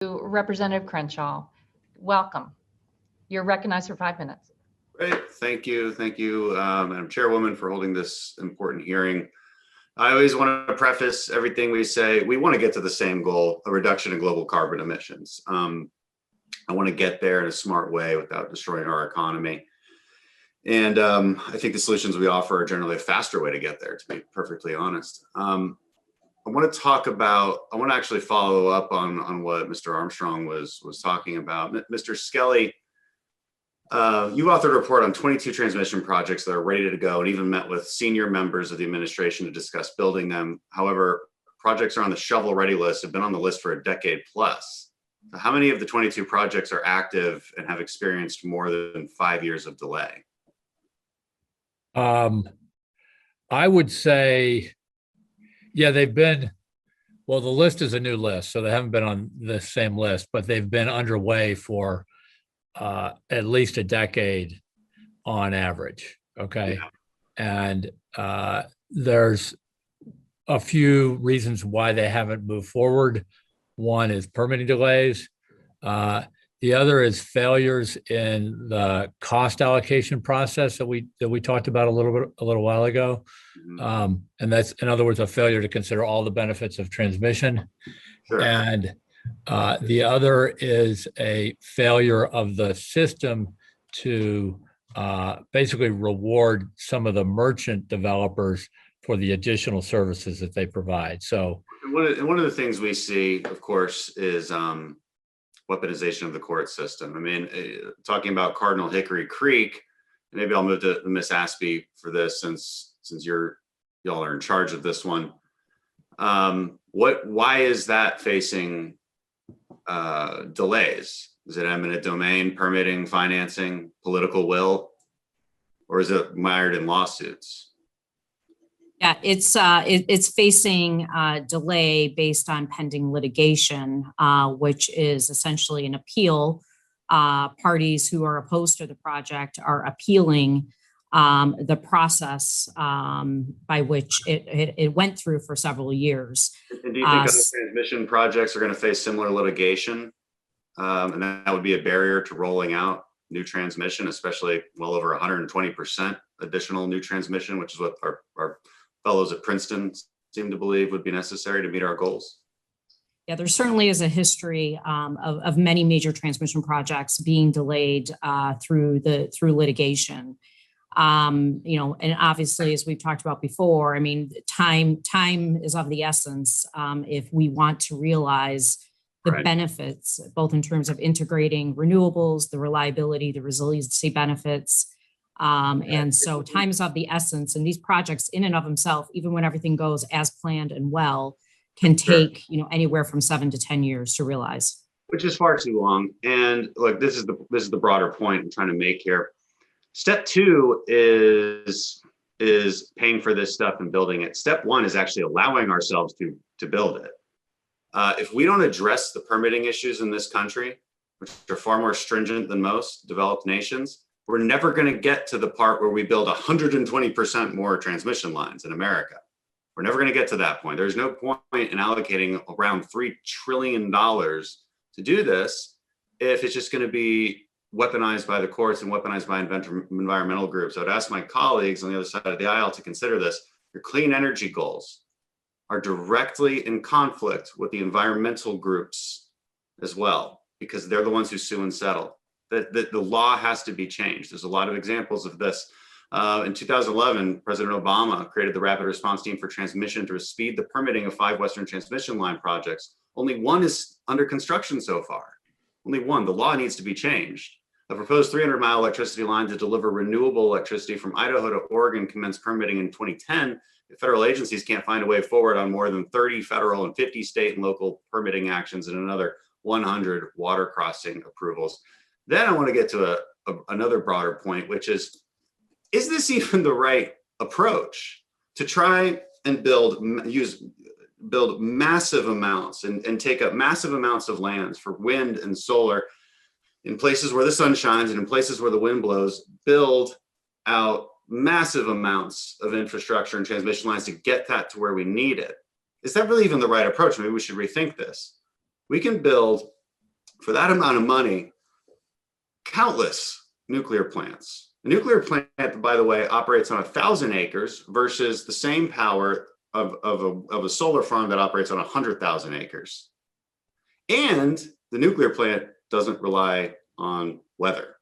Representative Crenshaw. Welcome. You're recognized for 5 minutes. Great. Thank you. Thank you, Madam Chairwoman, for holding this important hearing. I always want to preface everything we say. We want to get to the same goal, a reduction in global carbon emissions. I want to get there in a smart way without destroying our economy. And I think the solutions we offer are generally a faster way to get there, to be perfectly honest. I want to actually follow up on what Mr. Armstrong was talking about. Mr. Skelly, you authored a report on 22 transmission projects that are ready to go and even met with senior members of the administration to discuss building them. However, projects are on the shovel-ready list, have been on the list for a decade plus. So how many of the 22 projects are active and have experienced more than 5 years of delay? I would say, yeah, they've been, well, the list is a new list, so they haven't been on the same list, but they've been underway for at least a decade on average. Okay. Yeah. And there's a few reasons why they haven't moved forward. One is permitting delays. The other is failures in the cost allocation process that we talked about a little while ago. And that's, in other words, a failure to consider all the benefits of transmission. Sure. And the other is a failure of the system to basically reward some of the merchant developers for the additional services that they provide. So one of the things we see, of course, is weaponization of the court system. I mean, talking about Cardinal Hickory Creek, maybe I'll move to Miss Aspey for this since y'all are in charge of this one. Why is that facing delays? Is it eminent domain, permitting, financing, political will, or is it mired in lawsuits? Yeah, it's facing delay based on pending litigation, which is essentially an appeal. Parties who are opposed to the project are appealing the process by which it went through for several years. And do you think other transmission projects are going to face similar litigation? And that would be a barrier to rolling out new transmission, especially well over 120% additional new transmission, which is what our fellows at Princeton seem to believe would be necessary to meet our goals? Yeah, there certainly is a history of many major transmission projects being delayed through litigation. And obviously, as we've talked about before, I mean, time is of the essence if we want to realize the benefits, both in terms of integrating renewables, the reliability, the resiliency benefits. And so time is of the essence, and these projects in and of themselves, even when everything goes as planned and well, can take anywhere from 7 to 10 years to realize. Which is far too long. And look, this is the broader point I'm trying to make here. Step 2 is paying for this stuff and building it. Step 1 is actually allowing ourselves to build it. If we don't address the permitting issues in this country, which are far more stringent than most developed nations, we're never going to get to the part where we build 120% more transmission lines in America. We're never going to get to that point. There's no point in allocating around $3 trillion to do this if it's just going to be weaponized by the courts and weaponized by environmental groups. I would ask my colleagues on the other side of the aisle to consider this. Your clean energy goals are directly in conflict with the environmental groups as well, because they're the ones who sue and settle. The law has to be changed. There's a lot of examples of this. In 2011, President Obama created the Rapid Response Team for Transmission to speed the permitting of 5 Western transmission line projects. Only one is under construction so far. Only one. The law needs to be changed. A proposed 300-mile electricity line to deliver renewable electricity from Idaho to Oregon commenced permitting in 2010. If federal agencies can't find a way forward on more than 30 federal and 50 state and local permitting actions and another 100 water crossing approvals. Then I want to get to another broader point, which is this even the right approach to try and build massive amounts and take up massive amounts of lands for wind and solar in places where the sun shines and in places where the wind blows, build out massive amounts of infrastructure and transmission lines to get that to where we need it? Is that really even the right approach? Maybe we should rethink this. We can build for that amount of money, countless nuclear plants. A nuclear plant, by the way, operates on 1,000 acres versus the same power of a solar farm that operates on 100,000 acres. And the nuclear plant doesn't rely on weather.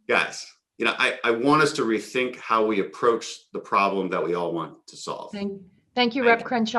Guys, you know, I want us to rethink how we approach the problem that we all want to solve. Thank you, Rep. Crenshaw.